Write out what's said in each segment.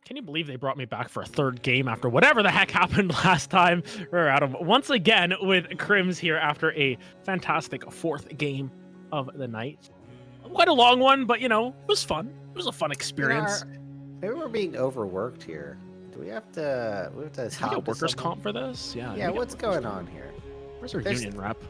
Can you believe they brought me back for a third game after whatever the heck happened last time? We're out of once again with Crims here after a fantastic fourth game of the night. Quite a long one, but it was fun. It was a fun experience. Maybe we're being overworked here. Do we have to? Did we get workers' comp for this? Yeah. Yeah. What's going on here? Where's our union rep?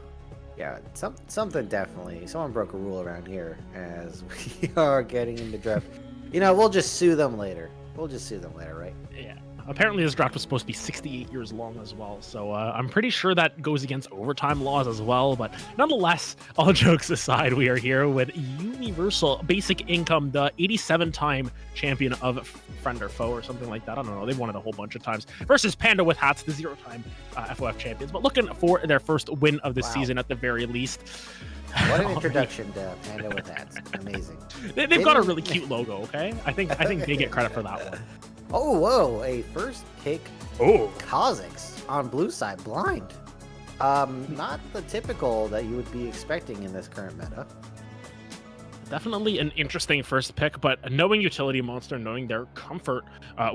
Yeah, something definitely. Someone broke a rule around here as we are getting into draft. We'll just sue them later. Right? Yeah. Apparently this draft was supposed to be 68 years long as well, so I'm pretty sure that goes against overtime laws as well, but nonetheless, all jokes aside, we are here with Universal Basic Income, the 87-time champion of Friend or Foe or something like that. I don't know, they've won it a whole bunch of times, versus Panda with Hats, the 0-time FOF champions, but looking for their first win of the season at the very least. What an introduction to Panda with Hats. Amazing. They've got a really cute logo, okay? I think they get credit for that one. Oh, whoa, a first pick Kazakhs on blue side blind. Not the typical that you would be expecting in this current meta. Definitely an interesting first pick, but knowing Utility Monster, knowing their comfort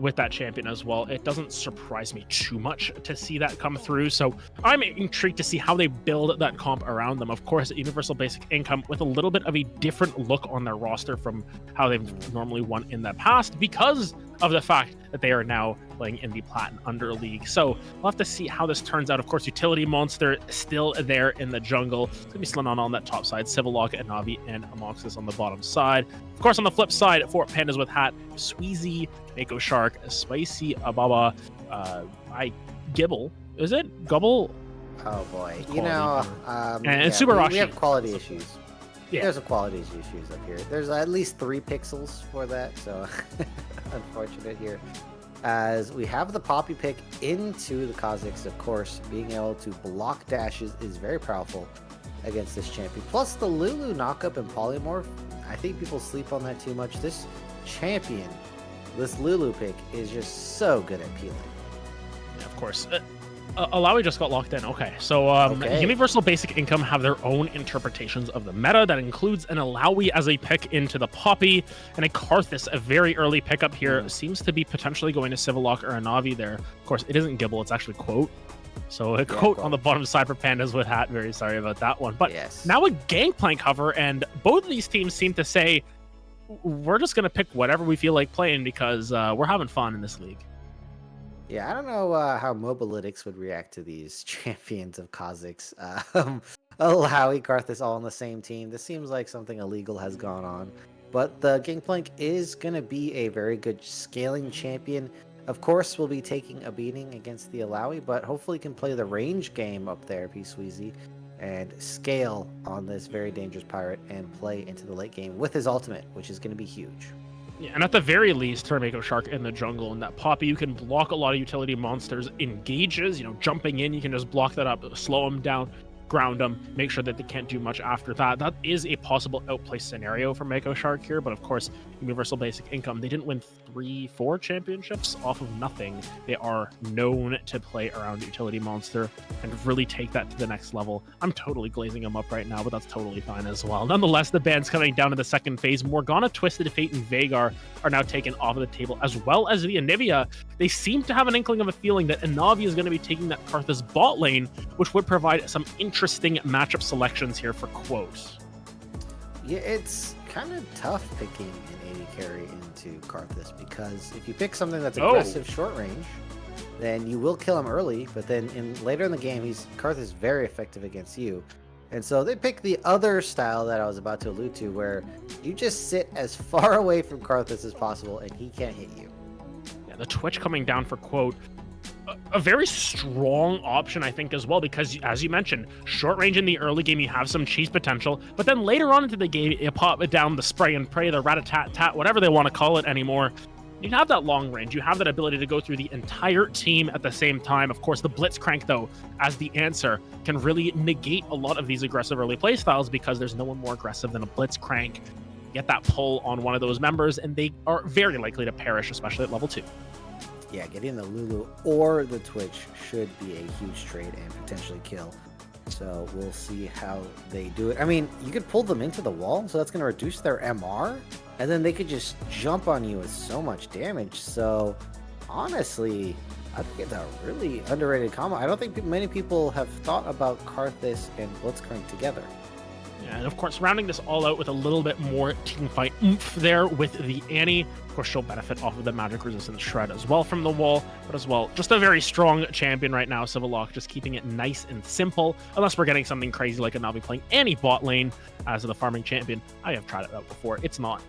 with that champion as well, it doesn't surprise me too much to see that come through. So I'm intrigued to see how they build that comp around them. Of course, Universal Basic Income with a little bit of a different look on their roster from how they've normally won in the past because of the fact that they are now playing in the Platinum Under League. So we'll have to see how this turns out. Of course, Utility Monster still there in the jungle. It's going to be Slannon on that top side, Civilog, and Navi, and Amoxis on the bottom side. Of course, on the flip side, for Pandas with Hat, Sweezy, Mako Shark, Spicy, Ababa, Gibble. Is it? Gubble? Oh boy. And Subarashi. We have quality issues. Yeah. There's a quality issues up here. There's at least 3 pixels for that, so unfortunate here. As we have the Poppy pick into the Kazakhs, of course, being able to block dashes is very powerful against this champion. Plus the Lulu knockup and polymorph, I think people sleep on that too much. This champion, this Lulu pick is just so good at peeling. Yeah, of course. Alawi just got locked in. Okay, so Universal Basic Income have their own interpretations of the meta that includes an Alawi as a pick into the Poppy and a Karthus, a very early pickup here. Seems to be potentially going to Civillock or a Navi there. Of course, it isn't Gibble, it's actually Quote. So a Quote on the bottom side for Pandas with Hat. Very sorry about that one. But now a Gangplank cover, and both of these teams seem to say, we're just going to pick whatever we feel like playing because we're having fun in this league. Yeah, I don't know how Mobalytics would react to these champions of Kazakhs. Alawi, Karthus all on the same team. This seems like something illegal has gone on. But the Gangplank is going to be a very good scaling champion. Of course, we'll be taking a beating against the Alawi, but hopefully can play the range game up there, P-Sweezy, and scale on this very dangerous pirate and play into the late game with his ultimate, which is going to be huge. Yeah, and at the very least, Tornado Shark in the jungle and that Poppy, you can block a lot of utility monsters engages, jumping in, you can just block that up, slow them down, ground them, make sure that they can't do much after that. That is a possible outplay scenario for Mako Shark here, but of course, Universal Basic Income, they didn't win 3-4 championships off of nothing. They are known to play around Utility Monster and really take that to the next level. I'm totally glazing them up right now, but that's totally fine as well. Nonetheless, the band's coming down to the second phase. Morgana, Twisted Fate, and Vagar are now taken off of the table, as well as the Anivia. They seem to have an inkling of a feeling that Anavi is going to be taking that Karthus bot lane, which would provide some interesting matchup selections here for Quote. Yeah, it's kind of tough picking an AD carry into Karthus because if you pick something that's aggressive short range, then you will kill him early, but then later in the game, Karthus is very effective against you. And so they pick the other style that I was about to allude to, where you just sit as far away from Karthus as possible and he can't hit you. Yeah, the Twitch coming down for Quote. A very strong option, I think, as well, because as you mentioned, short range in the early game, you have some cheese potential, but then later on into the game, you pop it down the spray and pray, the rat-a-tat-tat, whatever they want to call it anymore. You have that long range. You have that ability to go through the entire team at the same time. Of course, the Blitzcrank, though, as the answer, can really negate a lot of these aggressive early playstyles because there's no one more aggressive than a Blitzcrank. Get that pull on one of those members, and they are very likely to perish, especially at level 2. Yeah, getting the Lulu or the Twitch should be a huge trade and potentially kill. So we'll see how they do it. I mean, you could pull them into the wall, so that's going to reduce their MR and then they could just jump on you with so much damage. So honestly, I think it's a really underrated combo. I don't think many people have thought about Karthus and Blitzcrank together. Yeah, and of course, rounding this all out with a little bit more team fight oomph there with the Annie. Of course, she'll benefit off of the magic resistance shred as well from the wall, but as well, just a very strong champion right now, Civillock, just keeping it nice and simple, unless we're getting something crazy like a Navi playing Annie bot lane as the farming champion. I have tried it out before. It's not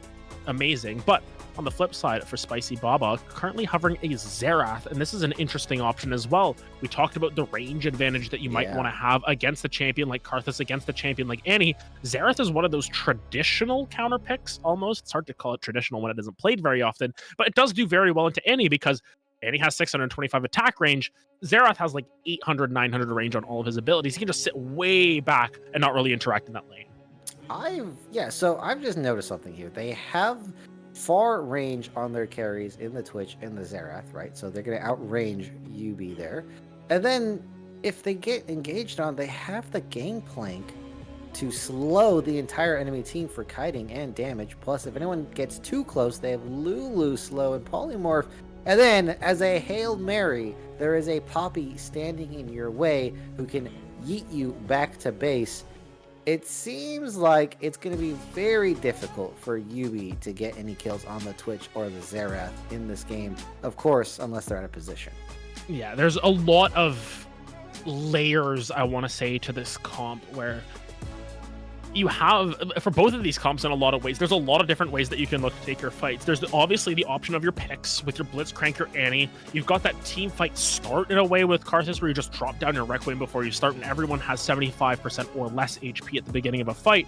amazing, but on the flip side, for Spicy Baba, currently hovering a Xerath, and this is an interesting option as well. We talked about the range advantage that you might want to have against a champion like Karthus, against a champion like Annie. Xerath is one of those traditional counter picks, almost. It's hard to call it traditional when it isn't played very often, but it does do very well into Annie because Annie has 625 attack range. Xerath has like 800, 900 range on all of his abilities. He can just sit way back and not really interact in that lane. So I've just noticed something here. They have far range on their carries in the Twitch and the Xerath, right? So they're going to outrange YUBI there. And then if they get engaged on, they have the Gangplank to slow the entire enemy team for kiting and damage. Plus, if anyone gets too close, they have Lulu slow and Polymorph. And then, as a Hail Mary, there is a Poppy standing in your way who can yeet you back to base. It seems like it's going to be very difficult for YUBI to get any kills on the Twitch or the Xerath in this game. Of course, unless they're out of position. Yeah, there's a lot of layers, I want to say, to this comp where you have, for both of these comps in a lot of ways, there's a lot of different ways that you can look to take your fights. There's obviously the option of your picks with your Blitzcrank or Annie. You've got that team fight start in a way with Karthus where you just drop down your Requiem before you start and everyone has 75% or less HP at the beginning of a fight.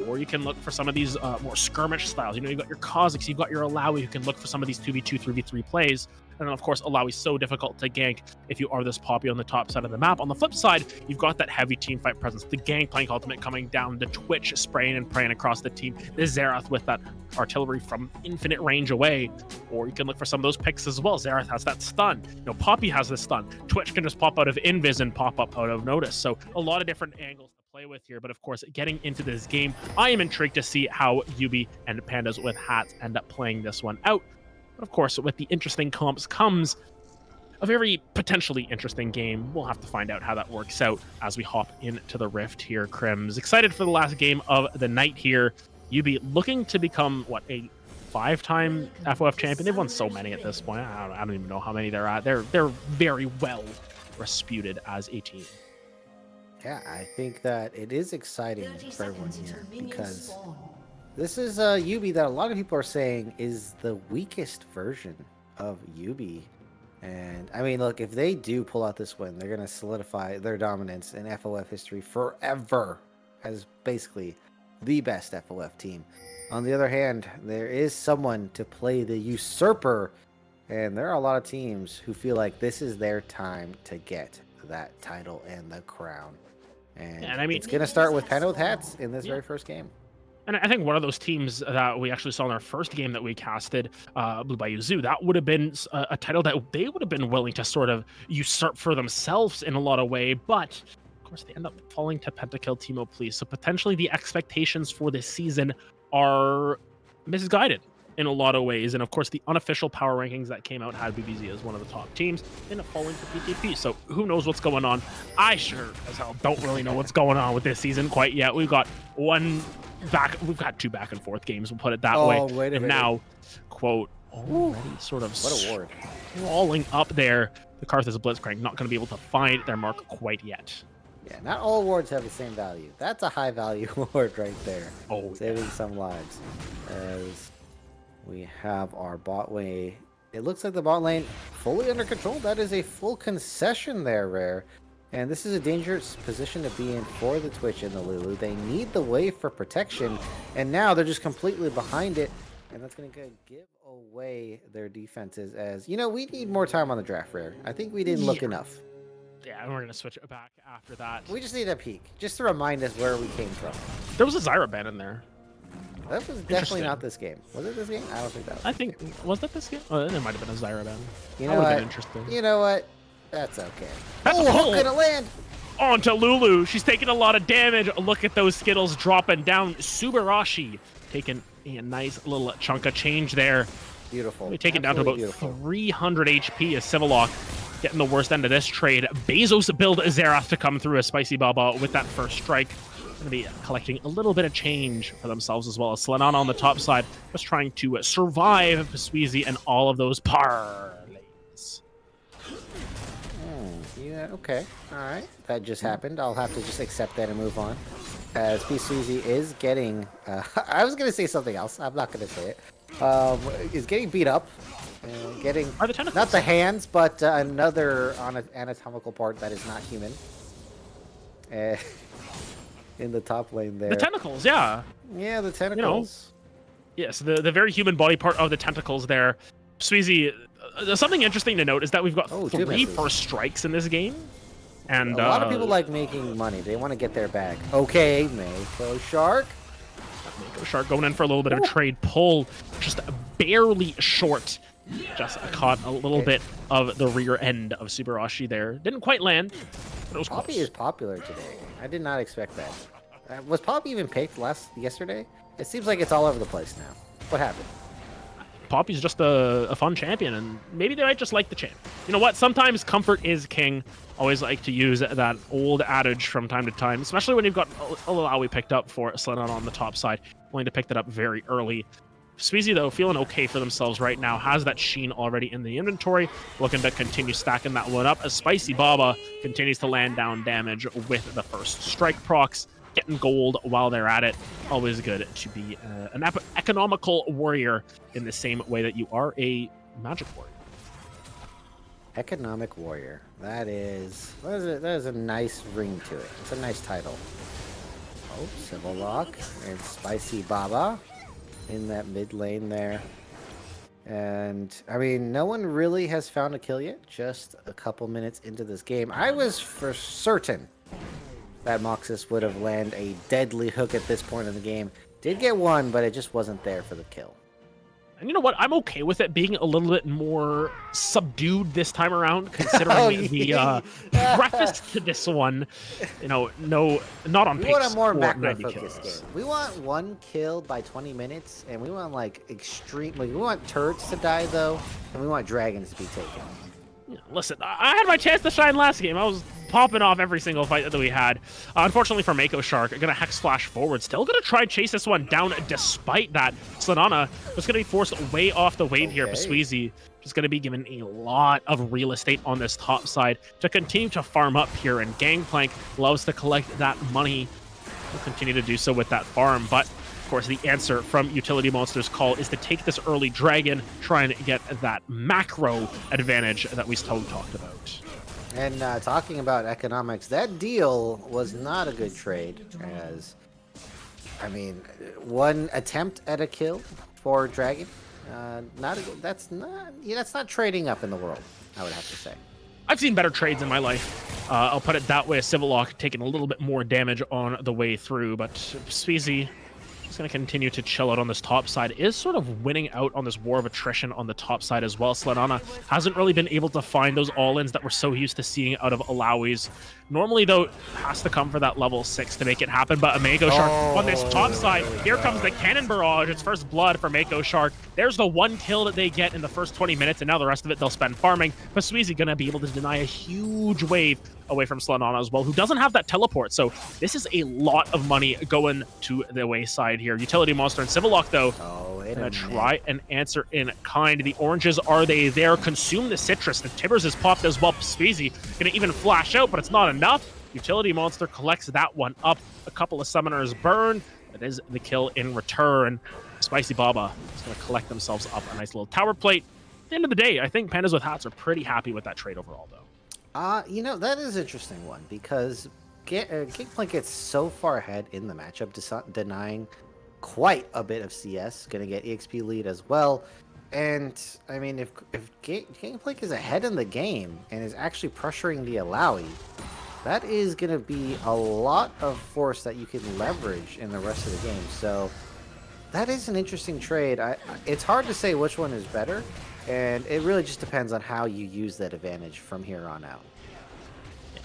Or you can look for some of these more skirmish styles. You know, you've got your Kha'Zix, you've got your Alawi who can look for some of these 2v2, 3v3 plays. And then, of course, Alawi's so difficult to gank if you are this Poppy on the top side of the map. On the flip side, you've got that heavy team fight presence, the Gangplank ultimate coming down, the Twitch spraying and praying across the team, the Xerath with that artillery from infinite range away. Or you can look for some of those picks as well. Xerath has that stun. You know, Poppy has the stun. Twitch can just pop out of invis and pop up out of notice. So a lot of different angles to play with here. But of course, getting into this game, I am intrigued to see how YUBI and Pandas with hats end up playing this one out. But of course, with the interesting comps comes a very potentially interesting game. We'll have to find out how that works out as we hop into the Rift here, Crims. Excited for the last game of the night here. YUBI looking to become, what, a 5-time FOF champion? They've won so many at this point. I don't even know how many they're at. They're very well disputed as a team. Yeah, I think that it is exciting for everyone here because this is a YUBI that a lot of people are saying is the weakest version of YUBI. And I mean, look, if they do pull out this win, they're going to solidify their dominance in FOF history forever as basically the best FOF team. On the other hand, there is someone to play the usurper, and there are a lot of teams who feel like this is their time to get that title and the crown. And I mean, it's going to start with Panda with Hats in this very first game. And I think one of those teams that we actually saw in our first game that we casted, Blue Bayou Zoo, that would have been a title that they would have been willing to sort of usurp for themselves in a lot of way. But of course, they end up falling to Pentakill Teemo Please. So potentially the expectations for this season are misguided in a lot of ways. And of course, the unofficial power rankings that came out had BBZ as one of the top teams, end up falling to PTP. So who knows what's going on? I sure as hell don't really know what's going on with this season quite yet. We've got we've got 2 back and forth games, we'll put it that way. Wait a minute. Now, quote, already sort of what award crawling up there. The Karthus Blitzcrank not going to be able to find their mark quite yet. Yeah, not all awards have the same value. That's a high value award right there. Saving some lives. As we have our bot lane. It looks like the bot lane fully under control. That is a full concession there, Rare. And this is a dangerous position to be in for the Twitch and the Lulu. They need the wave for protection, and now they're just completely behind it. And that's going to give away their defenses as, you know, we need more time on the draft, Rare. I think we didn't look enough. Yeah, and we're going to switch it back after that. We just need a peek, just to remind us where we came from. There was a Zyra ban in there. That was definitely not this game. Was it this game? I don't think that was. I think, was that this game? Oh, there might have been a Zyra ban. You know what? Interesting. You know what? That's okay. That's hook gonna land! On to Lulu. She's taking a lot of damage. Look at those Skittles dropping down. Subarashi taking A nice little chunk of change there. Beautiful. We take it down to about 300 HP as Civillock getting the worst end of this trade. Bezos build Xerath to come through as Spicy Baba with that first strike. Going to be collecting a little bit of change for themselves as well as Slanana on the top side, just trying to survive Sweezy and all of those parlays. Yeah, okay. All right. That just happened. I'll have to just accept that and move on. As Sweezy is getting... I was going to say something else. I'm not going to say it. Is getting beat up. Getting... Are the tentacles? Not the hands, but another anatomical part that is not human. In the top lane there. The tentacles, yeah. Yeah, the tentacles. You know, yes, the very human body part of the tentacles there. Sweezy, something interesting to note is that we've got 3 first strikes in this game. And a lot of people like making money. They want to get their bag. Okay, Mako Shark. Mako Shark going in for a little bit of a trade pull. Just barely short. Just caught a little bit of the rear end of Subarashi there. Didn't quite land, but it was Poppy close. is popular today. I did not expect that. Was Poppy even picked yesterday? It seems like it's all over the place now. What happened? Poppy's just a fun champion, and maybe they might just like the champ. You know what? Sometimes comfort is king. Always like to use that old adage from time to time, especially when you've got Alawi picked up for Slanana on the top side. Willing to pick that up very early. Sweezy, though, feeling okay for themselves right now, has that Sheen already in the inventory, looking to continue stacking that one up as Spicy Baba continues to land down damage with the first strike procs, getting gold while they're at it. Always good to be an economical warrior in the same way that you are a magic warrior. Economic warrior. That is a nice ring to it. It's a nice title. Oh, Civil Lock and Spicy Baba in that mid lane there. And I mean, no one really has found a kill yet. Just a couple minutes into this game. I was for certain that Moxus would have landed a deadly hook at this point in the game. Did get one, but it just wasn't there for the kill. And you know what? I'm okay with it being a little bit more subdued this time around, considering the preface to this one. You know, not on pace. We want a more for macro-focused game. We want 1 kill by 20 minutes, and we want like extreme. Like, we want turrets to die though, and we want dragons to be taken. Listen, I had my chance to shine last game. I was popping off every single fight that we had. Unfortunately for Mako Shark, gonna Hex Flash forward. Still gonna try and chase this one down despite that. Slanana was gonna be forced way off the wave here. Sweezy just gonna be given a lot of real estate on this top side to continue to farm up here. And Gangplank loves to collect that money. We'll continue to do so with that farm, but of course, the answer from Utility Monster's call is to take this early dragon, try and get that macro advantage that we still talked about. And talking about economics, that deal was not a good trade. As I mean, 1 attempt at a kill for dragon, that's not trading up in the world. I would have to say. I've seen better trades in my life. I'll put it that way. Civillock taking a little bit more damage on the way through, but Sweezy is going to continue to chill out on this top side. Is sort of winning out on this war of attrition on the top side as well. Slanana hasn't really been able to find those all-ins that we're so used to seeing out of Alawis. Normally, though, has to come for that level 6 to make it happen, but a Mako Shark on this top side. Here comes the Cannon Barrage. It's first blood for Mako Shark. There's the 1 kill that they get in the first 20 minutes, and now the rest of it they'll spend farming. But Sweezy going to be able to deny a huge wave away from Slanana as well, who doesn't have that teleport. So this is a lot of money going to the wayside here. Utility Monster and Civillock, though, gonna try and answer in kind. The oranges, are they there? Consume the citrus. The Tibbers is popped as well. Sweezy gonna even flash out, but it's not enough. Utility Monster collects that one up. A couple of summoners burn. That is the kill in return. Spicy Baba is gonna collect themselves up a nice little tower plate. At the end of the day, I think Pandas with Hats are pretty happy with that trade overall, though. You know, that is an interesting one because Gangplank gets so far ahead in the matchup, denying quite a bit of CS. Going to get EXP lead as well. And, I mean, if Gangplank is ahead in the game and is actually pressuring the Alawi, that is going to be a lot of force that you can leverage in the rest of the game. So, that is an interesting trade. It's hard to say which one is better. And it really just depends on how you use that advantage from here on out.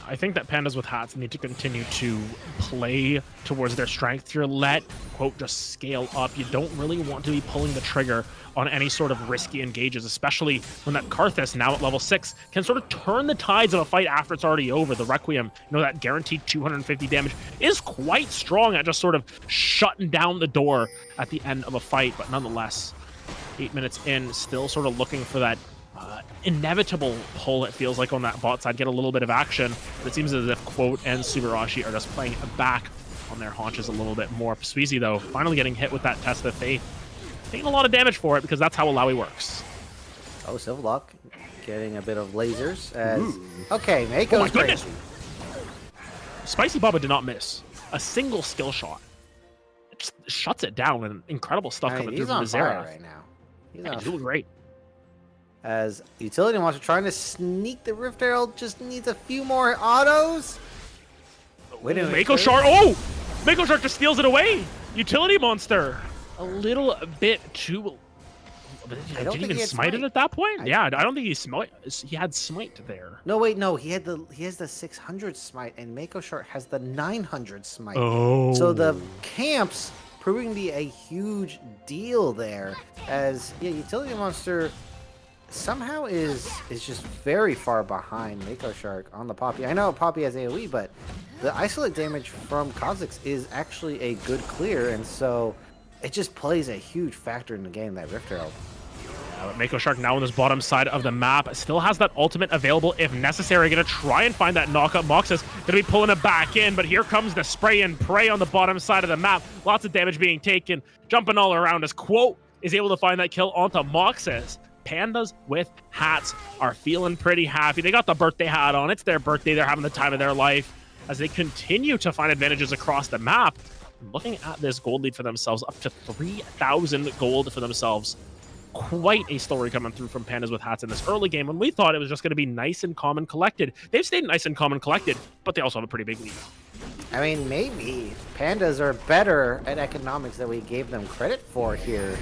I think that Pandas with Hats need to continue to play towards their strength here. Let, quote, just scale up. You don't really want to be pulling the trigger on any sort of risky engages, especially when that Karthus, now at level 6, can sort of turn the tides of a fight after it's already over. The Requiem, that guaranteed 250 damage is quite strong at just sort of shutting down the door at the end of a fight, but nonetheless, 8 minutes in, still sort of looking for that inevitable pull, it feels like, on that bot side, get a little bit of action. But it seems as if Quote and Subarashi are just playing back on their haunches a little bit more. Sweezy, though, finally getting hit with that Test of Faith. Taking a lot of damage for it because that's how Alawi works. Oh, Civillock getting a bit of lasers. Okay, Mako's crazy. Spicy Baba did not miss a single skill shot. It just shuts it down, and incredible stuff coming through from the Zera right now. He's doing great. As Utility Monster trying to sneak the Rift Herald, just needs a few more autos. Wait a minute. Mako Shark. Oh! Mako Shark just steals it away. Utility Monster. A little bit too. Did he even smite it at that point? Yeah, I don't think he had smite there. No, wait, no. He has the 600 smite, and Mako Shark has the 900 smite. Oh. So the camps proving to be a huge deal there. As Utility Monster somehow is just very far behind Mako Shark on the Poppy. I know Poppy has AoE, but the isolate damage from Kha'Zix is actually a good clear, and so it just plays a huge factor in the game, that Rift Herald. Mako Shark now on this bottom side of the map still has that ultimate available if necessary. Gonna try and find that knockup. Moxus gonna be pulling it back in, but here comes the spray and pray on the bottom side of the map. Lots of damage being taken, jumping all around as Quote is able to find that kill onto Moxus. Pandas with Hats are feeling pretty happy. They got the birthday hat on. It's their birthday. They're having the time of their life as they continue to find advantages across the map. Looking at this gold lead for themselves, up to 3,000 gold for themselves. Quite a story coming through from Pandas with Hats in this early game when we thought it was just going to be nice and calm and collected. They've stayed nice and calm and collected, but they also have a pretty big lead. I mean, maybe Pandas are better at economics than we gave them credit for here,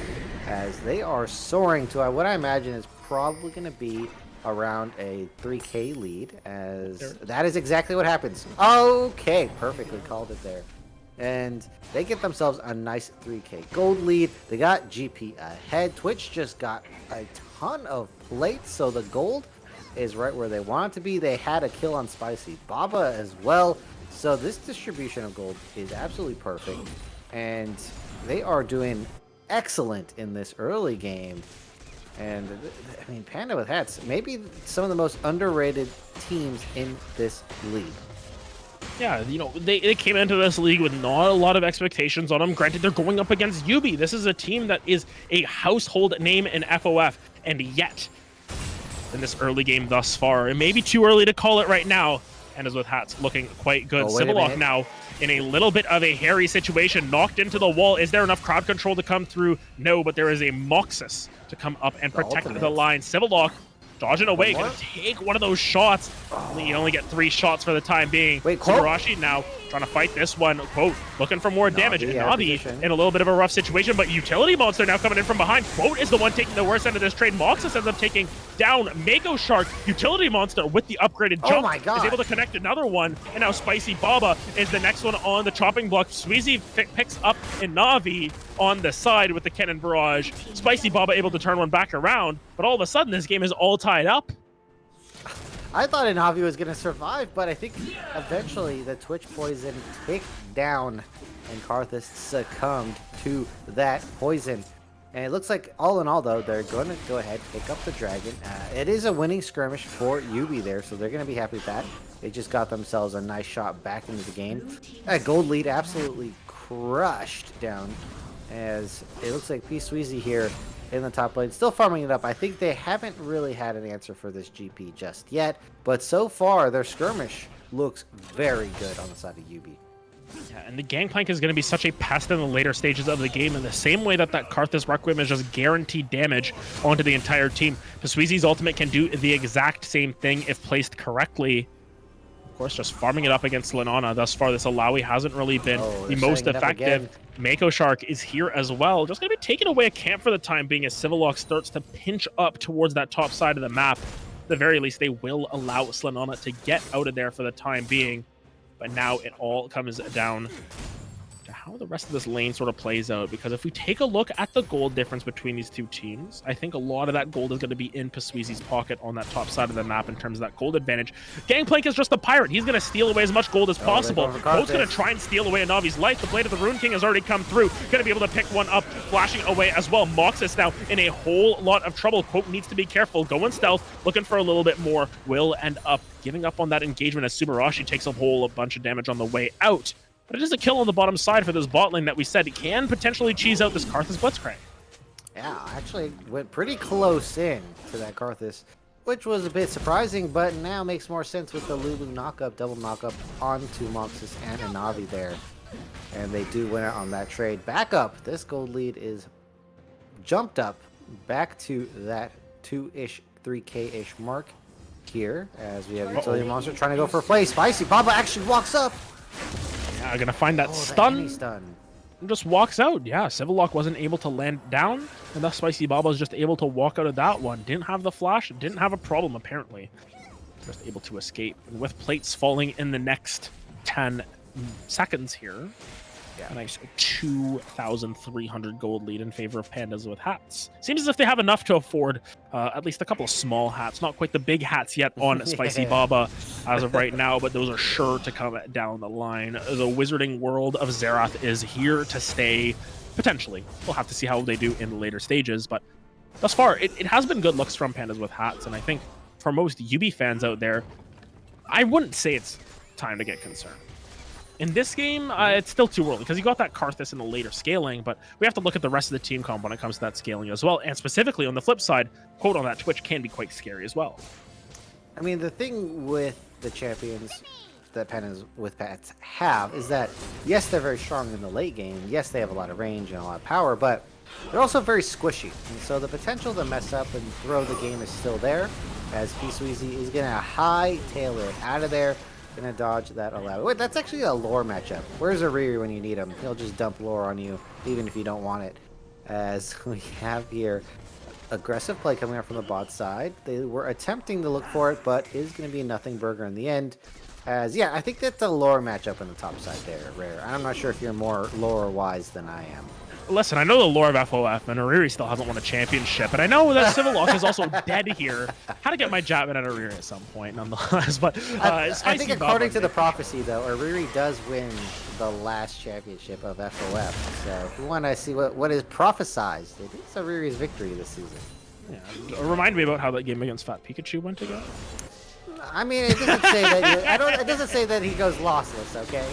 as they are soaring to what I imagine is probably going to be around a 3K lead, as that is exactly what happens. Okay, perfectly called it there. And they get themselves a nice 3K gold lead. They got GP ahead. Twitch just got a ton of plates, so the gold is right where they want it to be. They had a kill on Spicy Baba as well. So this distribution of gold is absolutely perfect. And they are doing excellent in this early game. And I mean, Panda with Hats, maybe some of the most underrated teams in this league. Yeah, they came into this league with not a lot of expectations on them. Granted, they're going up against YUBI. This is a team that is a household name in FOF, and yet, in this early game thus far, it may be too early to call it right now, Pandas with Hats looking quite good. Civillock now in a little bit of a hairy situation, knocked into the wall. Is there enough crowd control to come through? No, but there is a Moxus to come up and protect the line. Civillock dodging away, gonna take one of those shots. You only get 3 shots for the time being. Wait, Subarashi now trying to fight this one. Quote, looking for more damage. And Navi in a little bit of a rough situation, but Utility Monster now coming in from behind. Quote is the one taking the worst end of this trade. Moxus ends up taking down Mako Shark. Utility Monster with the upgraded jump is able to connect another one. And now Spicy Baba is the next one on the chopping block. Sweezy picks up Navi on the side with the Cannon Barrage. Spicy Baba able to turn one back around, but all of a sudden this game is all tied up. I thought Navi was going to survive, but I think eventually the Twitch poison ticked down and Karthus succumbed to that poison. And it looks like, all in all, though, they're going to go ahead, pick up the dragon. It is a winning skirmish for YUBI there, so they're going to be happy with that. They just got themselves a nice shot back into the game. That gold lead absolutely crushed down, as it looks like P. Sweezy here in the top lane, still farming it up. I think they haven't really had an answer for this GP just yet, but so far their skirmish looks very good on the side of YUBI. Yeah, and the Gangplank is going to be such a pest in the later stages of the game in the same way that Karthus Requiem is just guaranteed damage onto the entire team. Sweezy's ultimate can do the exact same thing if placed correctly. Of course, just farming it up against Lenana. Thus far, this Alawi hasn't really been the most effective. Mako Shark is here as well. Just going to be taking away a camp for the time being as Civillock starts to pinch up towards that top side of the map. At the very least, they will allow Slanana to get out of there for the time being. But now it all comes down to how the rest of this lane sort of plays out. Because if we take a look at the gold difference between these two teams, I think a lot of that gold is going to be in Pasuizi's pocket on that top side of the map in terms of that gold advantage. Gangplank is just a pirate. He's going to steal away as much gold as possible. Bo's going to try and steal away Navi's life. The Blade of the Rune King has already come through. Going to be able to pick one up, flashing away as well. Moxus now in a whole lot of trouble. Quote needs to be careful. Going stealth, looking for a little bit more. Will end up giving up on that engagement as Subarashi takes a whole bunch of damage on the way out. But it is a kill on the bottom side for this bot lane that we said can potentially cheese out this Karthus Blitzcrank. Yeah, actually went pretty close in to that Karthus, which was a bit surprising, but now makes more sense with the Lulu knockup, double knockup onto Moxus and Navi there. And they do win out on that trade. Back up, this gold lead is jumped up back to that 2-ish, 3K-ish mark here, as we have Utility Monster trying to go for a play. Spicy Baba actually walks up. Yeah, gonna find that stun. And just walks out. Yeah, Civillock wasn't able to land down, and thus Spicy Baba was just able to walk out of that one. Didn't have the flash, didn't have a problem apparently. Just able to escape. And with plates falling in the next 10 seconds here, a nice 2,300 gold lead in favor of Pandas with hats. Seems as if they have enough to afford at least a couple of small hats. Not quite the big hats yet on Spicy Baba as of right now, but those are sure to come down the line. The Wizarding World of Xerath is here to stay, potentially. We'll have to see how they do in the later stages, but thus far, it has been good looks from Pandas with hats, and I think for most YUBI fans out there, I wouldn't say it's time to get concerned. In this game, it's still too early because you got that Karthus in the later scaling, but we have to look at the rest of the team comp when it comes to that scaling as well. And specifically on the flip side, quote on that Twitch can be quite scary as well. I mean, the thing with the champions that Pandas with Pats have is that, yes, they're very strong in the late game. Yes, they have a lot of range and a lot of power, but they're also very squishy. And so the potential to mess up and throw the game is still there, as Pisuizi is going to hightail it out of there. Gonna dodge that allow. Wait, that's actually a lore matchup. Where's Ariri when you need him? He'll just dump lore on you, even if you don't want it. As we have here, aggressive play coming out from the bot side. They were attempting to look for it, but is gonna be a nothing burger in the end. As yeah, I think that's a lore matchup on the top side there, Rare. I'm not sure if you're more lore wise than I am. Listen, I know the lore of FOF, and Ariri still hasn't won a championship, and I know that Civillock is also dead here. Had to get my Jabin at Ariri at some point, nonetheless. But I think according to the prophecy, though, Ariri does win the last championship of FOF. So if we want to see what is prophesized, it is Ariri's victory this season. Yeah, remind me about how that game against Fat Pikachu went again. I mean, it doesn't say that. It doesn't say that he goes lossless. Okay.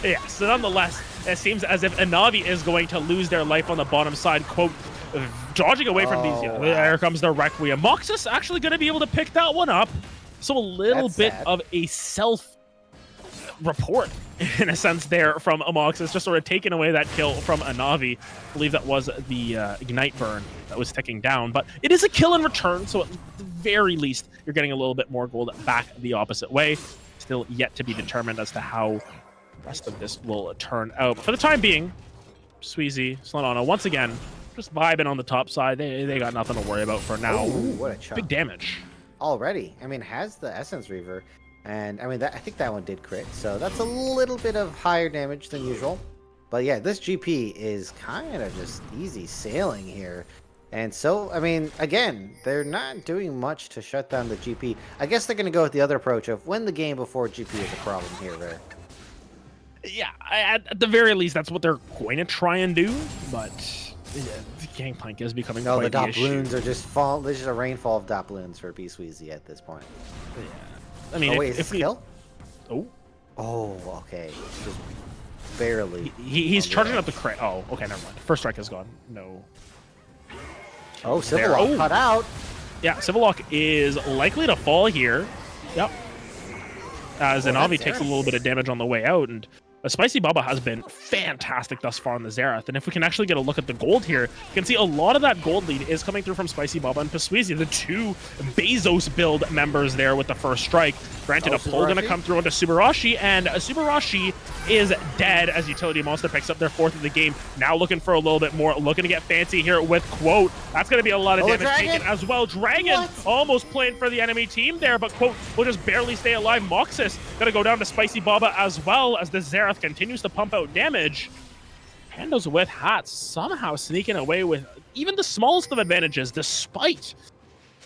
Yeah. So nonetheless, it seems as if Navi is going to lose their life on the bottom side. Quote, dodging away from these. Yeah, there comes the Requiem. Moxus actually going to be able to pick that one up. So a little bit of a self-report, in a sense, there from Moxus, just sort of taking away that kill from Navi. I believe that was the Ignite Burn that was ticking down. But it is a kill in return, so at the very least, you're getting a little bit more gold back the opposite way. Still yet to be determined as to how the rest of this will turn out. But for the time being, Sweezy, Slanana, once again, just vibing on the top side. They got nothing to worry about for now. Ooh, what a chunk. Big damage. Already. I mean, has the Essence Reaver. And I mean, I think that one did crit. So that's a little bit of higher damage than usual. But yeah, this GP is kind of just easy sailing here. And so, I mean, again, they're not doing much to shut down the GP. I guess they're going to go with the other approach of win the game before GP is a problem here, Rare. Yeah, at the very least, that's what they're going to try and do. But yeah, the Gangplank is becoming quite the issue. Doploons are just fall. There's just a rainfall of Doploons for Pisuizi at this point. Yeah. I mean, wait, is this kill? Oh. Oh, okay. Just barely. He's charging up the crit. Oh, okay, never mind. First strike is gone. No. Oh, Civillock cut out. Yeah, Civillock is likely to fall here. Yep. As Navi takes a little bit of damage on the way out, and Spicy Baba has been fantastic thus far on the Xerath, and if we can actually get a look at the gold here, you can see a lot of that gold lead is coming through from Spicy Baba and Pasweezy, the two Bezos build members there with the first strike. Granted, a pull going to come through onto Subarashi, and Subarashi is dead as Utility Monster picks up their 4th of the game. Now looking for a little bit more, looking to get fancy here with Quote. That's going to be a lot of damage taken as well. Dragon almost playing for the enemy team there, but Quote will just barely stay alive. Moxus going to go down to Spicy Baba as well as the Xerath continues to pump out damage. Pandas with hats somehow sneaking away with even the smallest of advantages, despite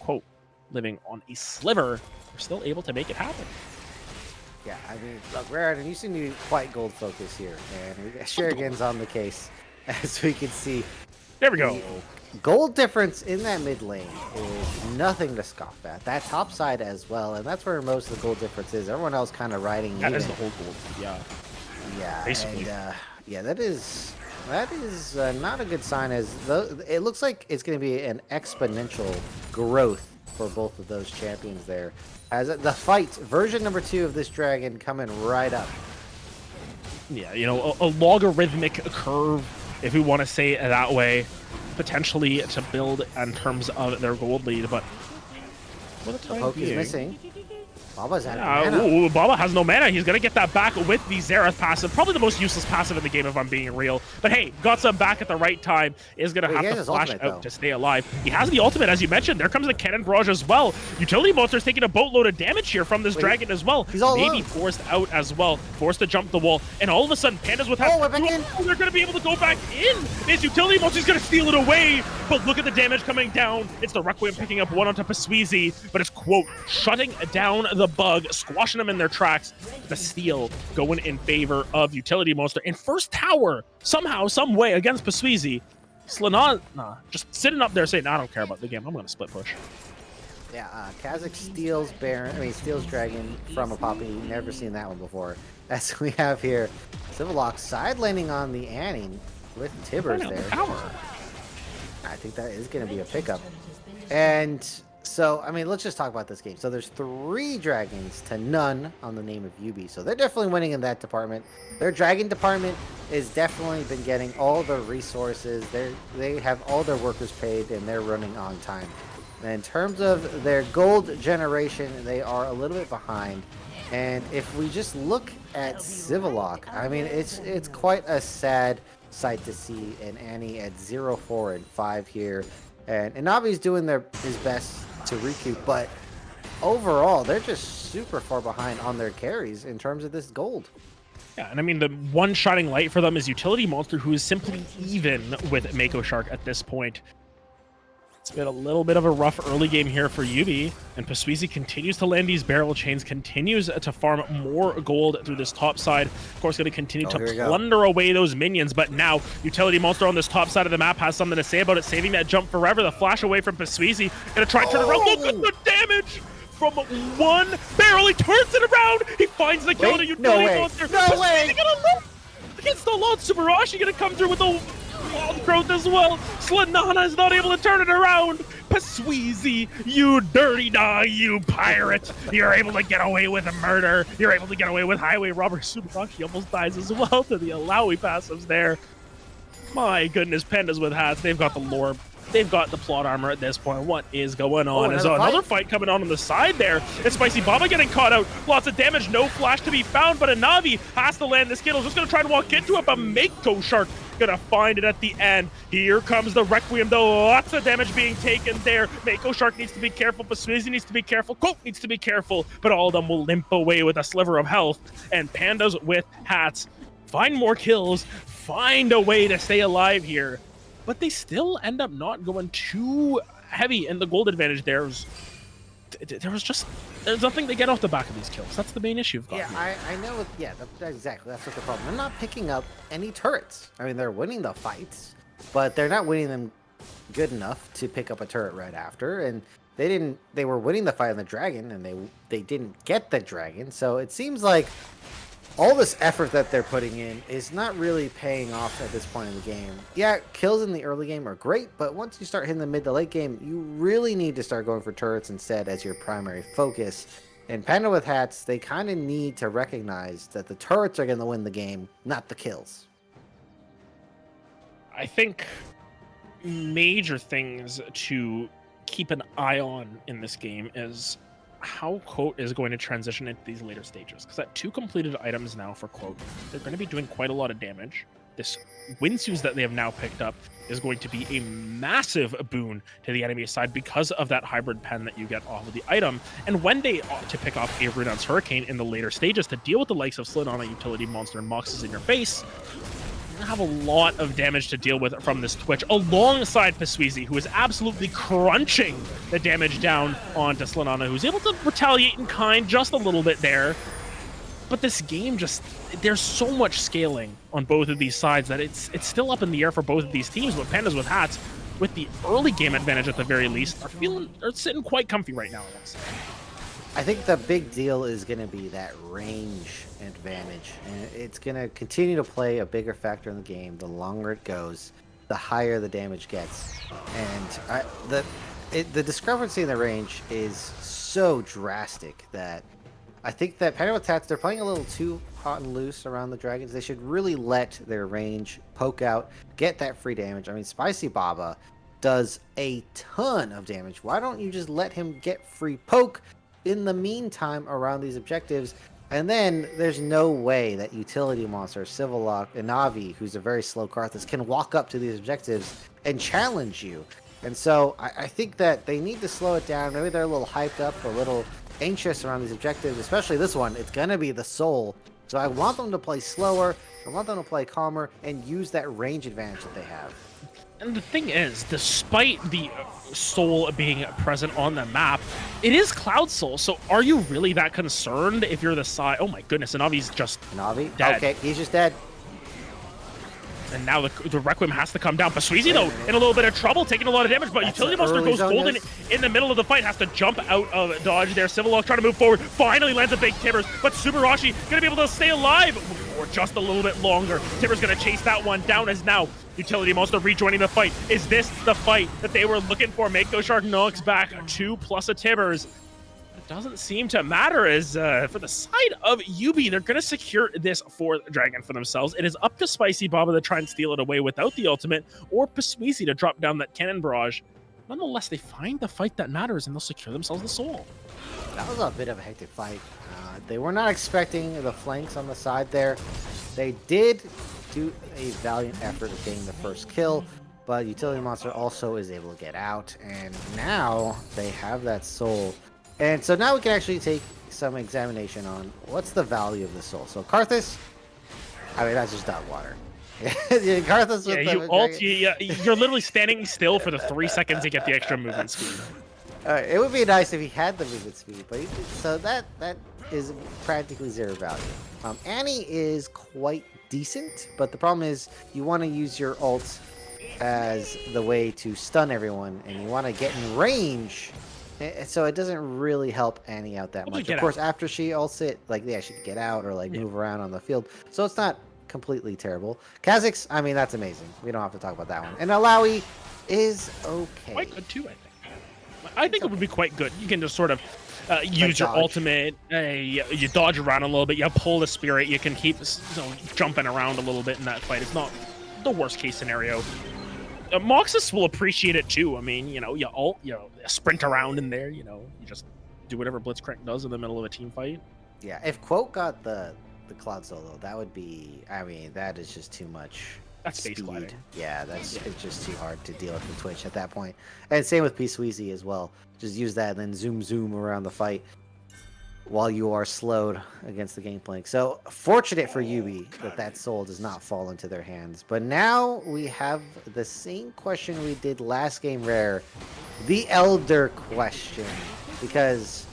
Quote living on a sliver. We're still able to make it happen. Yeah, I mean, look, Raritan, you seem to be quite gold focused here, and we got Shuriken's on the case, as we can see. There we go. Gold difference in that mid lane is nothing to scoff at. That top side as well, and that's where most of the gold difference is. Everyone else kind of riding. That is the whole gold. Yeah. Yeah. Basically. And, yeah, that is not a good sign. As it looks like it's going to be an exponential growth for both of those champions there. As the fight, version number 2 of this dragon coming right up. Yeah, you know, a logarithmic curve, if we want to say it that way, potentially to build in terms of their gold lead, but for the time Poke is being, missing. Baba's out of mana. Ooh, Baba has no mana. He's going to get that back with the Xerath passive. Probably the most useless passive in the game, if I'm being real. But hey, got some back at the right time. Is going to have to flash out to stay alive. He has the ultimate, as you mentioned. There comes the cannon barrage as well. Utility Monster's taking a boatload of damage here from this dragon as well. He's all maybe forced out as well. Forced to jump the wall. And all of a sudden, Pandas with we're back in. They're going to be able to go back in. His Utility Monster's going to steal it away. But look at the damage coming down. It's the Requiem picking up one onto Pasweezy. But it's Quote shutting down the bug, squashing them in their tracks. The steal going in favor of Utility Monster. In first tower, somehow, some way, against Pasweezy. Slanon, just sitting up there saying, I don't care about the game. I'm going to split push. Yeah, Kazakh steals steals Dragon from a Poppy. Never seen that one before. As we have here, Civilox side laning on the Annie with Tibbers there. Power. I think that is going to be a pickup. And so, I mean, let's just talk about this game. So there's 3 dragons to none on the name of YUBI. So they're definitely winning in that department. Their dragon department has definitely been getting all the resources. They have all their workers paid, and they're running on time. And in terms of their gold generation, they are a little bit behind. And if we just look at Civiloc, I mean, it's quite a sad sight to see an Annie at 0-4 and 5 here. And Navi's doing his best to recoup, but overall, they're just super far behind on their carries in terms of this gold. Yeah, and I mean, the one shining light for them is Utility Monster, who is simply even with Mako Shark at this point. It's been a little bit of a rough early game here for YUBI, and Pasweezy continues to land these barrel chains, continues to farm more gold through this top side. Of course, going to continue to plunder away those minions, but now Utility Monster on this top side of the map has something to say about it, saving that jump forever. The flash away from Pasweezy, going to try to turn around. Look at the damage! From one barrel, he turns it around. He finds the kill to Utility Monster. No way! Against the Lord Subarashi, going to come through with the wild growth as well. Slanana is not able to turn it around. Pasweezy, you dirty dog, you pirate. You're able to get away with a murder. You're able to get away with highway robbery. Subarashi almost dies as well to the Alawi passives there. My goodness, Pandas with hats. They've got the lore. They've got the plot armor at this point. What is going on? Is another fight coming on the side there. It's Spicy Baba getting caught out. Lots of damage, no flash to be found, but a Navi has to land the Skittles. Just going to try to walk into it, but Mako Shark gonna find it at the end. Here comes the Requiem, though. Lots of damage being taken there. Mako Shark needs to be careful. Pasweezy needs to be careful. Colt needs to be careful, but all of them will limp away with a sliver of health. And Pandas with hats find more kills, find a way to stay alive here. But they still end up not going too heavy in the gold advantage. There's nothing to get off the back of these kills. That's the main issue. Yeah, I know. Yeah, exactly. That's what the problem. They're not picking up any turrets. I mean, they're winning the fights, but they're not winning them good enough to pick up a turret right after. And they were winning the fight on the dragon, and they didn't get the dragon. So it seems like all this effort that they're putting in is not really paying off at this point in the game. Yeah, kills in the early game are great, but once you start hitting the mid to late game, you really need to start going for turrets instead as your primary focus. And Panda with Hats, they kind of need to recognize that the turrets are going to win the game, not the kills. I think major things to keep an eye on in this game is how Quote is going to transition into these later stages. Because at 2 completed items now for Quote, they're going to be doing quite a lot of damage. This windsues that they have now picked up is going to be a massive boon to the enemy side because of that hybrid pen that you get off of the item. And when they ought to pick off a Runon's Hurricane in the later stages to deal with the likes of Slid on a utility monster and Moxes in your face, have a lot of damage to deal with from this Twitch alongside Pasuizi, who is absolutely crunching the damage down onto Slanana, who's able to retaliate in kind just a little bit there. But this game just, there's so much scaling on both of these sides that it's still up in the air for both of these teams. But Pandas with Hats, with the early game advantage at the very least, are sitting quite comfy right now, I would say. I think the big deal is going to be that range advantage, and it's going to continue to play a bigger factor in the game. The longer it goes, the higher the damage gets, and the discrepancy in the range is so drastic that I think that Panda with Hats, they're playing a little too hot and loose around the dragons. They should really let their range poke out, get that free damage. I mean, Spicy Baba does a ton of damage. Why don't you just let him get free poke in the meantime around these objectives? And then there's no way that utility monster, Civil Lock, and Navi, who's a very slow Karthus, can walk up to these objectives and challenge you. And so I think that they need to slow it down. Maybe they're a little hyped up, a little anxious around these objectives, especially this one. It's going to be the Soul. So I want them to play slower. I want them to play calmer and use that range advantage that they have. And the thing is, despite the Soul being present on the map, it is Cloud Soul. So are you really that concerned if you're the side? Oh my goodness, and Navi's just dead. Okay, he's just dead. And now the Requiem has to come down. Pasuizi, though, in a little bit of trouble, taking a lot of damage, but Utility Monster goes golden in the middle of the fight, has to jump out of dodge there. Civil Lock trying to move forward, finally lands a big Tibbers, but Subarashi going to be able to stay alive for just a little bit longer. Tibbers going to chase that one down as now Utility Monster rejoining the fight. Is this the fight that they were looking for? Mako Shark knocks back 2 plus a Tibbers. Doesn't seem to matter as for the side of YUBI, they're going to secure this 4th dragon for themselves. It is up to Spicy Baba to try and steal it away without the ultimate, or Pasuizi to drop down that cannon barrage. Nonetheless, they find the fight that matters and they'll secure themselves the Soul. That was a bit of a hectic fight. They were not expecting the flanks on the side there. They did do a valiant effort of getting the first kill, but Utility Monster also is able to get out, and now they have that Soul. And so now we can actually take some examination on what's the value of the Soul. So Karthus, I mean, that's just dot water. Karthus with you're literally standing still for the 3 seconds to get the extra movement speed. It would be nice if he had the movement speed, but so that is practically 0 value. Annie is quite decent, but the problem is you want to use your ult as the way to stun everyone, and you want to get in range. So it doesn't really help Annie out that much. Of course, after she ults it, like, yeah, she can get out or like move around on the field. So it's not completely terrible. Kha'Zix, I mean, that's amazing. We don't have to talk about that one. And Alawi is okay. Quite good too, I think. I think it would be quite good. You can just sort of use your ultimate. You dodge around a little bit. You pull the spirit. You can keep jumping around a little bit in that fight. It's not the worst case scenario. Moxus will appreciate it too. I mean, you ult, sprint around in there, you just do whatever Blitzcrank does in the middle of a team fight. Yeah, if Quote got the Cloud Solo, that would be, I mean, that is just too much. That's space gliding. Yeah, it's just too hard to deal with the Twitch at that point. And same with Pasuizi as well. Just use that and then zoom around the fight while you are slowed against the Gangplank. So fortunate for YUBI that Soul does not fall into their hands. But now we have the same question we did last game rare, the Elder question. Because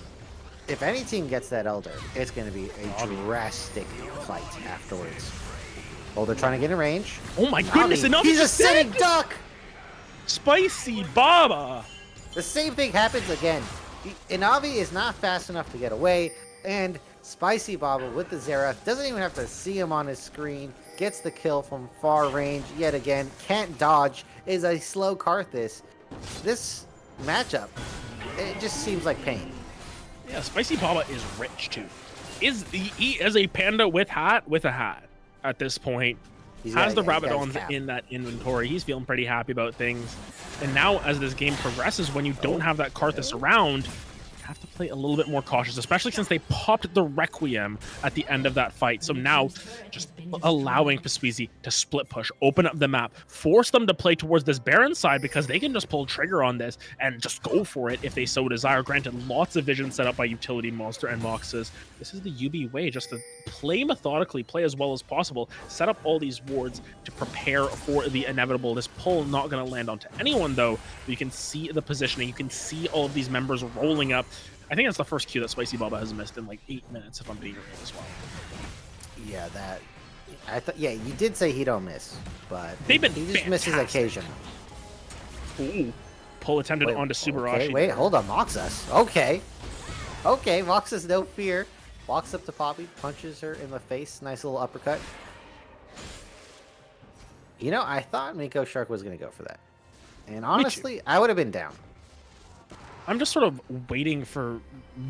if any team gets that Elder, it's going to be a drastic fight afterwards. Oh, they're trying to get in range. Oh my goodness, enough! He's a sitting duck! Spicy Baba! The same thing happens again. Inavi is not fast enough to get away, and Spicy Baba with the Xerath doesn't even have to see him on his screen, gets the kill from far range yet again, can't dodge, is a slow Karthus. This matchup, it just seems like pain. Yeah, Spicy Baba is rich too. He is a panda with a hat at this point. Has the Rabadons in that inventory. He's feeling pretty happy about things. And now as this game progresses, when you don't have that Karthus around, you have to play a little bit more cautious, especially since they popped the Requiem at the end of that fight. So now just allowing Pasweezy to split push, open up the map, force them to play towards this Baron side because they can just pull trigger on this and just go for it if they so desire. Granted, lots of vision set up by Utility Monster and Moxes. This is the YUBI way, just to play methodically, play as well as possible, set up all these wards to prepare for the inevitable. This pull not going to land onto anyone though. You can see the positioning, you can see all of these members rolling up. I think that's the first Q that Spicy Baba has missed in like 8 minutes, if I'm being real as well. Yeah, that. I thought. Yeah, you did say he don't miss, but he just misses occasion. Ooh, pull attempted onto Subarashi. Okay, wait, hold on, Moxus. Okay, Moxus, no fear. Walks up to Poppy, punches her in the face. Nice little uppercut. You know, I thought Mako Shark was gonna go for that, and honestly, I would have been down. I'm just sort of waiting for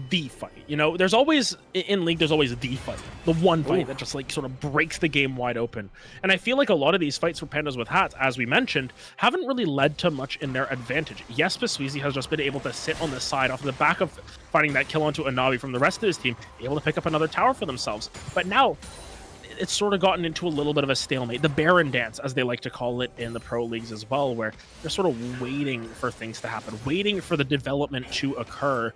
the fight. You know, there's always, in League, there's always the fight. The one fight that just, like, sort of breaks the game wide open. And I feel like a lot of these fights for Pandas with hats, as we mentioned, haven't really led to much in their advantage. Yes, Pasweezy has just been able to sit on the side off the back of finding that kill onto Anavi from the rest of his team, able to pick up another tower for themselves. But now, it's sort of gotten into a little bit of a stalemate. The Baron dance, as they like to call it in the pro leagues as well, where they're sort of waiting for things to happen, waiting for the development to occur.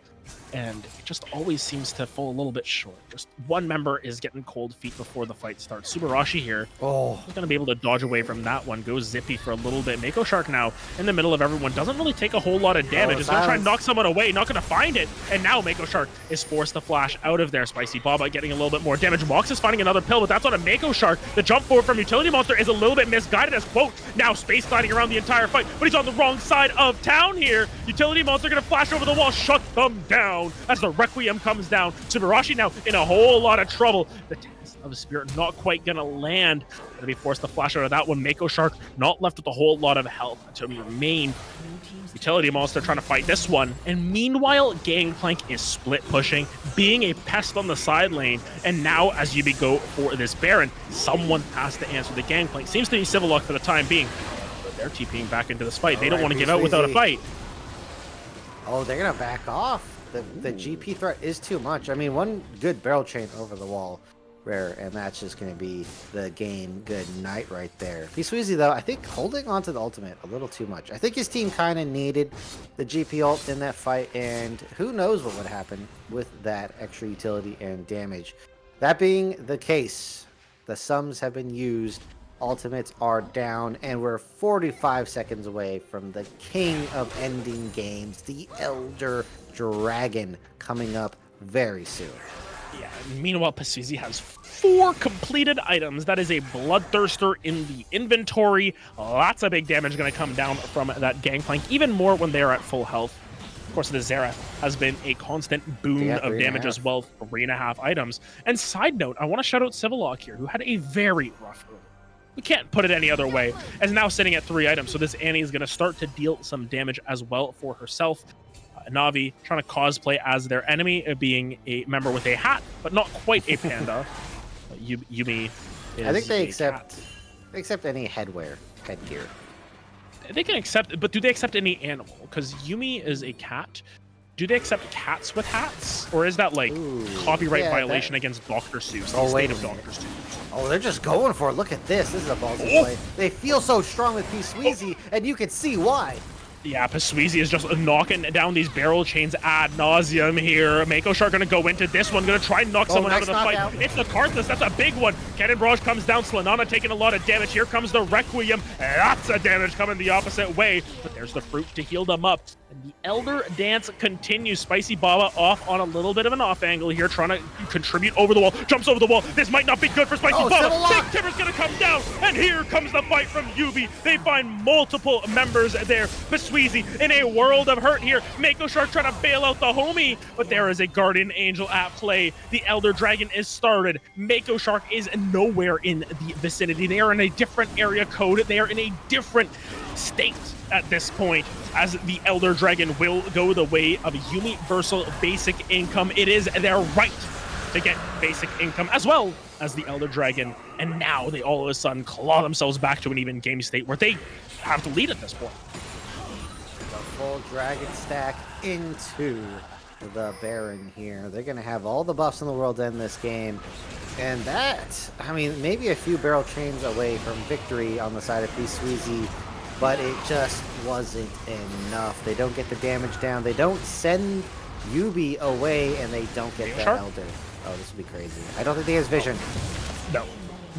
And it just always seems to fall a little bit short. Just one member is getting cold feet before the fight starts. Subarashi here. Oh, he's going to be able to dodge away from that one. Goes zippy for a little bit. Mako Shark now in the middle of everyone. Doesn't really take a whole lot of damage. He's going to try and knock someone away. Not going to find it. And now Mako Shark is forced to flash out of there. Spicy Baba getting a little bit more damage. Mox is finding another pill, but that's on a Mako Shark. The jump forward from Utility Monster is a little bit misguided as Quote now space gliding around the entire fight, but he's on the wrong side of town here. Utility Monster going to flash over the wall, shut them down as the Requiem comes down. Subarashi now in a whole lot of trouble. The Test of the Spirit not quite gonna land. Gonna be forced to flash out of that one. Mako Shark not left with a whole lot of health to remain. Utility Monster trying to fight this one. And meanwhile, Gangplank is split pushing, being a pest on the side lane. And now as YUBI go for this Baron, someone has to answer the Gangplank. Seems to be Civillock for the time being. But they're TPing back into this fight. They don't want to give out without a fight. Oh, they're gonna back off. The GP threat is too much. I mean, one good barrel chain over the wall, rare, and that's just going to be the game good night right there. Pasweezy, though, I think holding on to the ultimate a little too much. I think his team kind of needed the GP ult in that fight, and who knows what would happen with that extra utility and damage. That being the case, the sums have been used, ultimates are down, and we're 45 seconds away from the king of ending games, the Elder Dragon, coming up very soon. Yeah, meanwhile, Pasweezy has 4 completed items. That is a Bloodthirster in the inventory. Lots of big damage going to come down from that Gangplank, even more when they are at full health. Of course, the Xerath has been a constant boon of damage as well, 3.5 items. And side note, I want to shout out Civillock here, who had a very rough early. We can't put it any other way, as now sitting at 3 items. So this Annie is going to start to deal some damage as well for herself. Navi trying to cosplay as their enemy, being a member with a hat, but not quite a panda. YUBI is I think they accept any headgear. They can accept, but do they accept any animal? Because Yumi is a cat. Do they accept cats with hats? Or is that like copyright violation against Dr. Seuss? Oh, wait of Dr. Seuss. Oh, they're just going for it. Look at this. This is a ballsy play. They feel so strong with Pasweezy, and you can see why. Yeah, Pasweezy is just knocking down these barrel chains ad nauseum here. Mako Shark gonna go into this one, gonna try and knock someone out of the fight. It's the Karthus, that's a big one. Cannon Barrage comes down, Slanana taking a lot of damage. Here comes the Requiem, lots of damage coming the opposite way. But there's the fruit to heal them up. And the Elder Dance continues. Spicy Baba off on a little bit of an off angle here, trying to contribute over the wall. Jumps over the wall. This might not be good for Spicy Baba. Big Timber's gonna come down, and here comes the fight from YUBI. They find multiple members there. Pasweezy in a world of hurt here. Mako Shark trying to bail out the homie, but there is a Guardian Angel at play. The Elder Dragon is started. Mako Shark is nowhere in the vicinity. They are in a different area code. They are in a different state at this point, as the Elder Dragon will go the way of universal basic income. It is their right to get basic income as well as the Elder Dragon, and now they all of a sudden claw themselves back to an even game state where they have to lead at this point. The full dragon stack into the Baron here. They're going to have all the buffs in the world to end this game. And that, I mean, maybe a few barrel chains away from victory on the side of PWH, but it just wasn't enough. They don't get the damage down. They don't send YUBI away, and they don't get that Elder. Oh, this would be crazy. I don't think he has vision. No.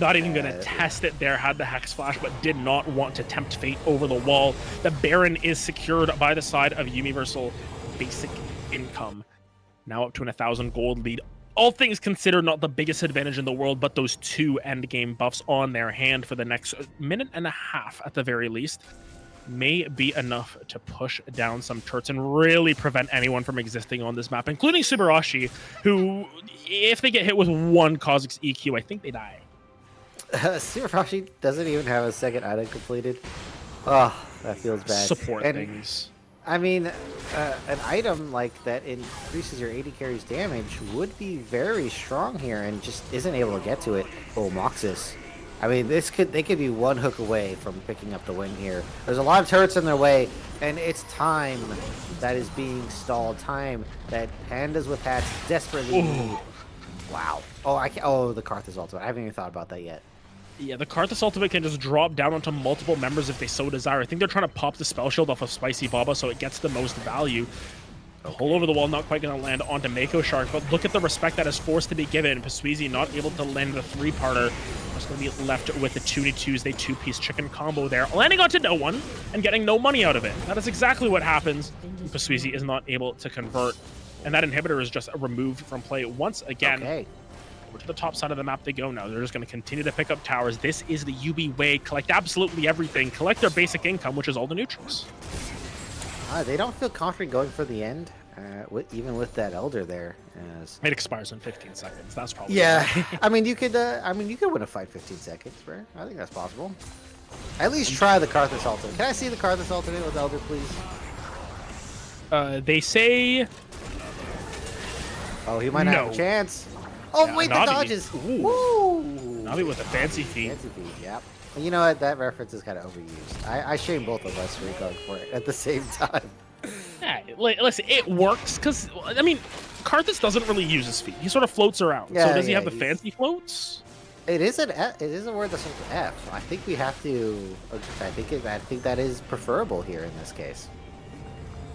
Not even going to test it there, had the Hex Flash, but did not want to tempt fate over the wall. The Baron is secured by the side of Universal Basic Income. Now up to an 1,000 gold lead. All things considered, not the biggest advantage in the world, but those 2 endgame buffs on their hand for the next minute and a half at the very least may be enough to push down some turrets and really prevent anyone from existing on this map, including Subarashi, who, if they get hit with one Kha'Zix EQ, I think they die. Subarashi doesn't even have a second item completed. Oh, that feels bad. Support things. I mean, an item like that increases your 80 carries damage would be very strong here, and just isn't able to get to it. Oh, Moxus. I mean, they could be one hook away from picking up the win here. There's a lot of turrets in their way, and it's time that is being stalled. Time that Pandas with hats desperately need. Wow. Oh, the Karthus ultimate. I haven't even thought about that yet. Yeah, the Karthus ultimate can just drop down onto multiple members if they so desire. I think they're trying to pop the spell shield off of Spicy Baba so it gets the most value. Hole over the wall, not quite going to land onto Mako Shark, but look at the respect that is forced to be given. PWH not able to land the 3-parter. Just going to be left with the 2-2 Tuesday 2-piece chicken combo there, landing onto no one and getting no money out of it. That is exactly what happens. PWH is not able to convert, and that inhibitor is just removed from play once again. Okay. Over to the top side of the map they go now. They're just going to continue to pick up towers. This is the YUBI way. Collect absolutely everything. Collect their basic income, which is all the neutrals. They don't feel confident going for the end, even with that Elder there. It expires in 15 seconds. That's probably I mean, you could win a fight 15 seconds, bro. I think that's possible. At least try the Karthus ultimate. Can I see the Karthus ultimate with Elder, please? They say. Oh, he might not have a chance. Oh, yeah, wait, Navi. The dodges. Ooh. Navi with a fancy feat. Fancy feat, yep. You know what? That reference is kind of overused. I shame both of us for going for it at the same time. Yeah, listen, it works because, I mean, Karthus doesn't really use his feet. He sort of floats around. Yeah, so does he have the fancy floats? It is an F. It is a word that starts with F. I think we have to. I think that is preferable here in this case.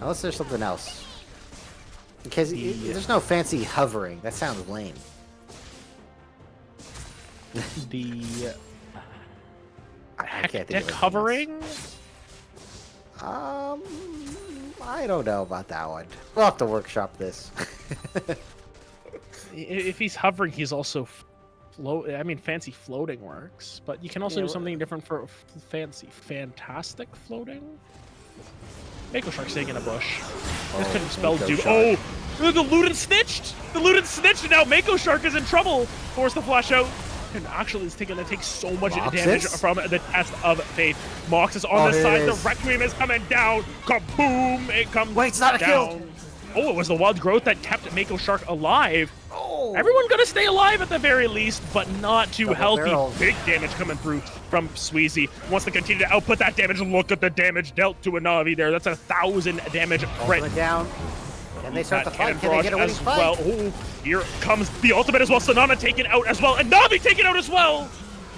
Unless there's something else. Because there's no fancy hovering. That sounds lame. Hectic hovering? I don't know about that one. We'll have to workshop this. If he's hovering, he's also fancy floating works, but you can also do something different for fantastic floating. Mako Shark staying in a bush. This couldn't spell dude. Oh, the Luden snitched! The Luden snitched, and now Mako Shark is in trouble. Force the flash out. And actually, it's going to take so much damage from the test of faith. Mox is on the side. The Requiem is coming down. Kaboom! It comes down. Wait, it's not a kill. Oh, it was the wild growth that kept Mako Shark alive. Oh. Everyone going to stay alive at the very least, but not too healthy. Big damage coming through from Sweezy. Wants to continue to output that damage. Look at the damage dealt to a Navi there. That's 1,000 damage crit. Down. Can they start the fight? Can they get a winning fight? Well, oh, here comes the ultimate as well. Sanana taken out as well, and Navi taken out as well.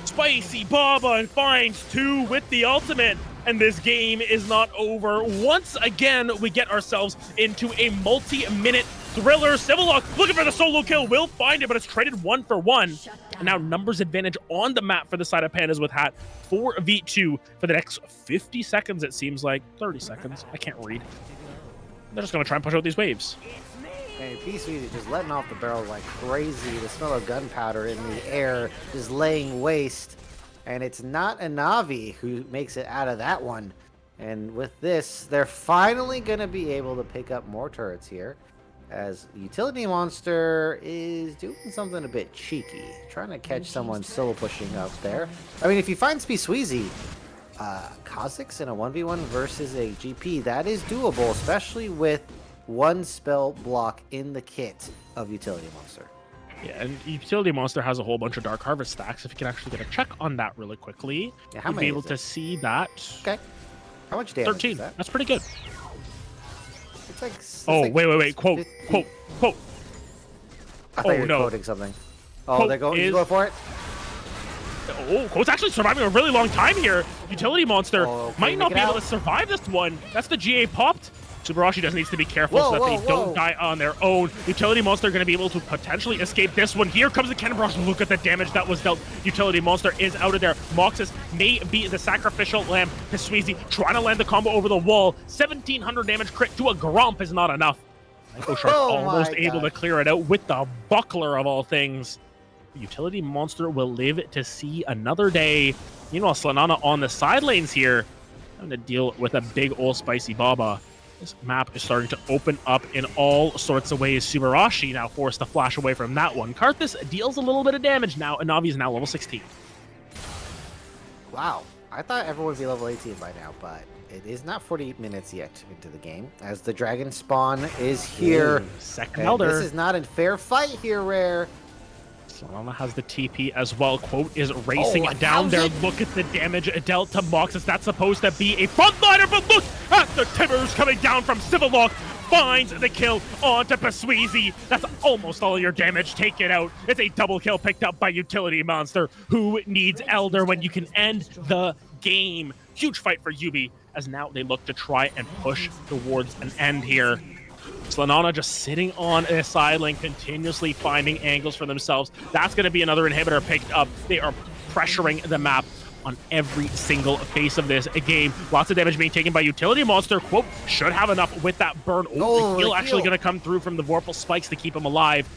Spicy Baba finds 2 with the ultimate, and this game is not over. Once again, we get ourselves into a multi-minute thriller. Civillock looking for the solo kill, will find it, but it's traded 1 for 1. And now numbers advantage on the map for the side of Pandas with Hat. 4v2 for the next 50 seconds, it seems like. 30 seconds. I can't read. They're just going to try and push out these waves. And PWH is just letting off the barrel like crazy. The smell of gunpowder in the air is laying waste. And it's not a Navi who makes it out of that one. And with this, they're finally going to be able to pick up more turrets here. As Utility Monster is doing something a bit cheeky. Trying to catch someone solo pushing up there. I mean, if he finds PWH, Kha'Zix in a 1v1 versus a GP, that is doable, especially with one spell block in the kit of Utility Monster. Yeah, and Utility Monster has a whole bunch of Dark Harvest stacks. If you can actually get a check on that really quickly, Yeah, how you'd be many able is to it? see that. Okay. How much damage 13. is that? That's pretty good. It's like. Oh, like wait. Quote. 50. I thought you were no. quoting something. Oh, Quote they're going. is- You go for it. Oh, Quote's actually surviving a really long time here. Utility Monster Okay, might not make be it able out. to survive this one. That's the GA popped. Subarashi just needs to be careful Whoa, so that whoa, they don't whoa. die on their own. Utility Monster going to be able to potentially escape this one. Here comes the Cannon Barrage. Look at the damage that was dealt. Utility Monster is out of there. Moxus may be the sacrificial lamb. Pisweezy trying to land the combo over the wall. 1,700 damage crit to a Gromp is not enough. Shark Oh almost my able to God. clear it out with the buckler of all things. The Utility Monster will live to see another day. Meanwhile, Slanana on the side lanes here, having to deal with a big old spicy Baba. This map is starting to open up in all sorts of ways. Subarashi now forced to flash away from that one. Karthus deals a little bit of damage now, and Navi is now level 16. Wow. I thought everyone would be level 18 by now, but it is not 48 minutes yet into the game, as the Dragon Spawn is here. Ooh, second And Elder. this is not a fair fight here, Rare. Solana has the TP as well. Quote is racing Oh, down there. 1,000. Look at the damage dealt to Moxus. That's supposed to be a frontliner, but look at the timbers coming down from Civillock. Finds the kill onto Pisweezy. That's almost all your damage taken out. It's a double kill picked up by Utility Monster. Who needs Elder when you can end the game? Huge fight for YUBI, as now they look to try and push towards an end here. Slanana just sitting on a side lane, continuously finding angles for themselves. That's going to be another inhibitor picked up. They are pressuring the map on every single face of this game. Lots of damage being taken by Utility Monster. Quote should have enough with that burn. Oh, the heal actually going to come through from the Vorpal Spikes to keep him alive.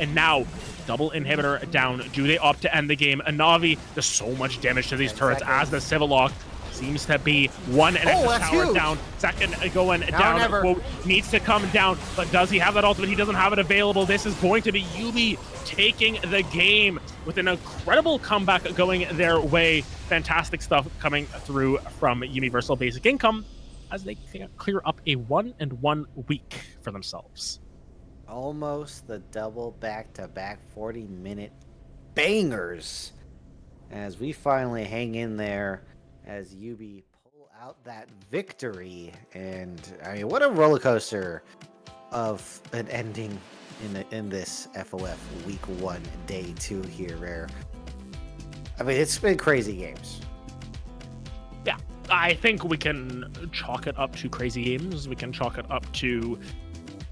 And now, double inhibitor down. Do they opt to end the game? A Navi does so much damage to these turrets as the Civillock seems to be one Nexus tower huge. down. Second going down. Quote needs to come down, but does he have that ultimate? He doesn't have it available. This is going to be YUBI taking the game with an incredible comeback going their way. Fantastic stuff coming through from Universal Basic Income as they clear up a 1-1 week for themselves. Almost the double back-to-back 40-minute bangers as we finally hang in there as YUBI pull out that victory. And I mean, what a roller coaster of an ending in this FOF week 1 day 2 here, Rare. I mean, it's been crazy games. Yeah, I think we can chalk it up to crazy games. We can chalk it up to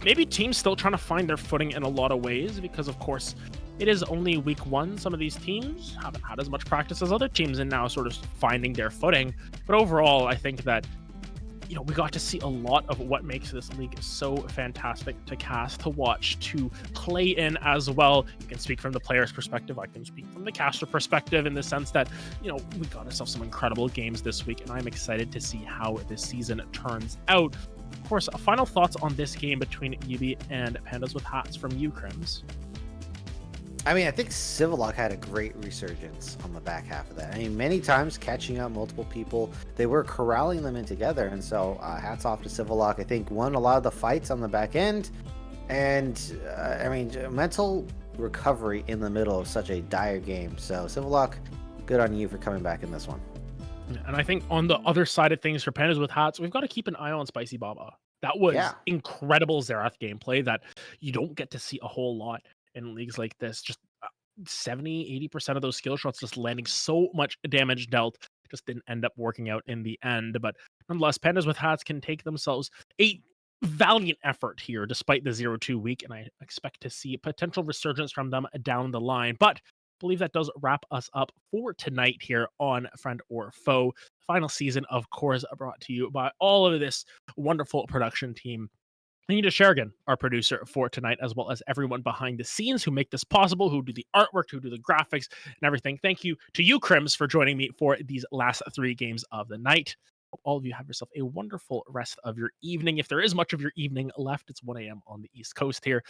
maybe teams still trying to find their footing in a lot of ways, because of course it is only week 1. Some of these teams haven't had as much practice as other teams and now sort of finding their footing. But overall, I think that, we got to see a lot of what makes this league so fantastic to cast, to watch, to play in as well. You can speak from the player's perspective. I can speak from the caster perspective in the sense that, we got ourselves some incredible games this week, and I'm excited to see how this season turns out. Of course, final thoughts on this game between YUBI and Pandas with Hats from you, Crims. I mean, I think Civillock had a great resurgence on the back half of that. I mean, many times catching up multiple people, they were corralling them in together. And so hats off to Civillock. I think won a lot of the fights on the back end. And I mean, mental recovery in the middle of such a dire game. So Civillock, good on you for coming back in this one. And I think on the other side of things for Pandas with Hats, we've got to keep an eye on Spicy Baba. That was incredible Xerath gameplay that you don't get to see a whole lot in leagues like this. Just 70-80% of those skill shots just landing so much damage dealt, just didn't end up working out in the end. But nonetheless, Pandas with Hats can take themselves a valiant effort here despite the 0-2 week, and I expect to see potential resurgence from them down the line. But I believe that does wrap us up for tonight here on Friend or Foe. Final season, of course, brought to you by all of this wonderful production team. Thank you to Sherrigan, our producer for tonight, as well as everyone behind the scenes who make this possible, who do the artwork, who do the graphics and everything. Thank you to you, Crims, for joining me for these last 3 games of the night. Hope all of you have yourself a wonderful rest of your evening. If there is much of your evening left, it's 1 a.m. on the East Coast here.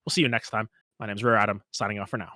We'll see you next time. My name is Rare Adam, signing off for now.